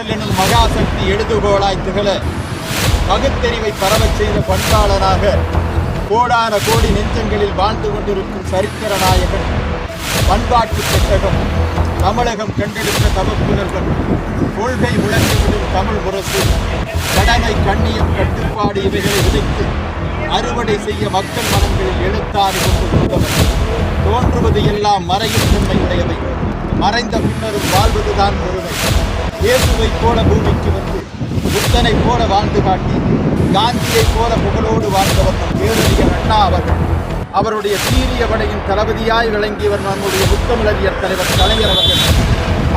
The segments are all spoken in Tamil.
எனும் மகாசக்தி எழுதுகோளாய் திகழ பகுத்தறிவை பரவச் செய்த பண்பாளனாக கோடான கோடி நெஞ்சங்களில் வாழ்ந்து கொண்டிருக்கும் சரித்திர நாயகன், பண்பாட்டு பெட்டகம், தமிழகம் கண்டெடுத்த தவப்புலர்கள், கொள்கை முழங்கிவிடும் தமிழ் முரசு, கடமை கண்ணியம் கட்டுப்பாடு இவைகளை விதைத்து அறுவடை செய்ய மக்கள் மனங்களில் எழுத்தாறு கொண்டு வந்தவர். தோன்றுவது எல்லாம் மறையும் தன்மை உடையவை, மறைந்த பின்னரும் வாழ்வதுதான் பெருமை. இயேசுவை போல பூமிக்கு வந்து புத்தனை போல வாழ்ந்து காட்டி காந்தியை போல புகழோடு வாழ்ந்தவர் நம் பேரறிஞர் அண்ணா அவர்கள். அவருடைய சீரிய படையின் தளபதியாய் விளங்கியவர் நம்முடைய முத்தமிழறிஞர் தலைவர் கலைஞர் அவர்கள்.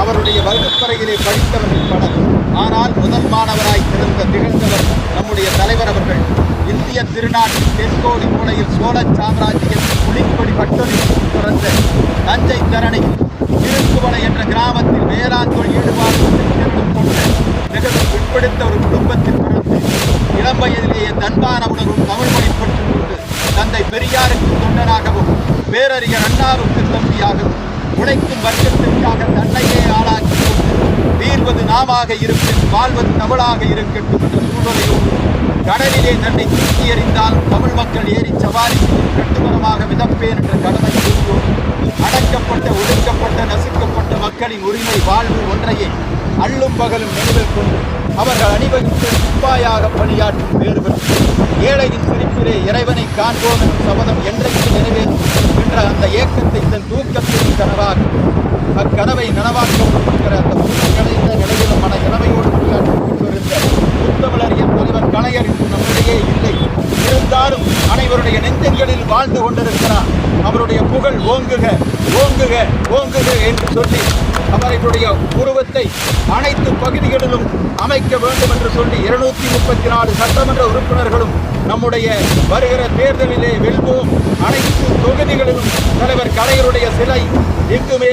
அவருடைய வகுப்பறையிலே படித்தவர்கள் பலர், ஆனால் முதல் மாணவராய் திகழ்ந்தவர் நம்முடைய தலைவர் அவர்கள். இந்திய திருநாட்டின் தென்கோடி மூலையில் சோழ சாம்ராஜ்யத்தின் புலிக்கொடி பட்டொலி பிறந்த தஞ்சை தரணியில் திருக்குவளை என்ற கிராமத்தில் வேளாண் தொழில் ஈடுபாடு கொண்ட மிகவும் பிற்படுத்த ஒரு குடும்பத்தில் பிறந்து இளம் வயதிலேயே தன்மான உணர்வும் தமிழ் மொழி பெற்றுக் கொண்டு தந்தை பெரியாருக்கு தொண்டனாகவும் பேரறிஞர் அண்ணாவுக்கு தம்பியாகவும் உழைக்கும் வர்க்கத்திற்காக தன்னையே ஆளாக்கி கொண்டு வீழ்வது நாமாக இருப்பின் வாழ்வது தமிழாக இருக்கட்டும் என்ற சூழ்நிலையோடு கடலிலே தன்னை தூக்கி எறிந்தால் தமிழ் மக்கள் ஏறி சவாரி கட்டுமரமாக மிதப்பேன் என்ற கடமை கூறியோடு அடக்கப்பட்ட ஒடுக்கப்பட்ட நசுக்கப்பட்ட மக்களின் உரிமை வாழ்வு ஒன்றையே அள்ளும் பகலும் நினைவில் கொண்டு அவர்கள் அணிவகுத்து சிப்பாயாக பணியாற்றும் பேறு பெற்று ஏழையின் சிரிப்பிலே இறைவனை காண்போம் என்ற சபதம் என்றைக்கு நிறைவேறும் என்ற அந்த ஏக்கத்தை தன் தூக்கத்தின் கனவாக அக்கனவை நனவாக்கப்பட்டிருக்கிற அந்த கலைந்த நிலையிலும் மன இளமையோடு பணியாற்றிக் கொண்டிருந்த முத்தமிழறிஞர் தலைவர் கலைஞர் இன்று நம்மிடையே இல்லை. இருந்தாலும் அனைவருடைய நெஞ்சங்களில் வாழ்ந்து கொண்டிருக்கிறார். அவருடைய புகழ் ஓங்குக ஓங்குக ஓங்குக என்று சொல்லி அவர்களுடைய உருவத்தை அனைத்து பகுதிகளிலும் அமைக்க வேண்டும் என்று சொல்லி 234 சட்டமன்ற உறுப்பினர்களும் நம்முடைய வருகிற தேர்தலிலே வெல்வோம். அனைத்து தொகுதிகளிலும் தலைவர் கலைஞருடைய சிலை எங்குமே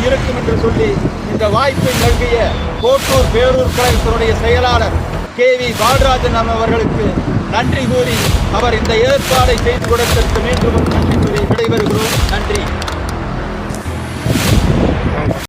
இருக்கும் என்று சொல்லி இந்த வாய்ப்பை நல்கிய கோட்டூர் பேரூர் கழகத்தினுடைய செயலாளர் KV பாலராஜன் அவர்களுக்கு நன்றி கூறி அவர் இந்த ஏற்பாடை செய்து கொடுத்ததற்கு மீண்டும் நன்றி கூறி விடைபெறுகிறோம். நன்றி.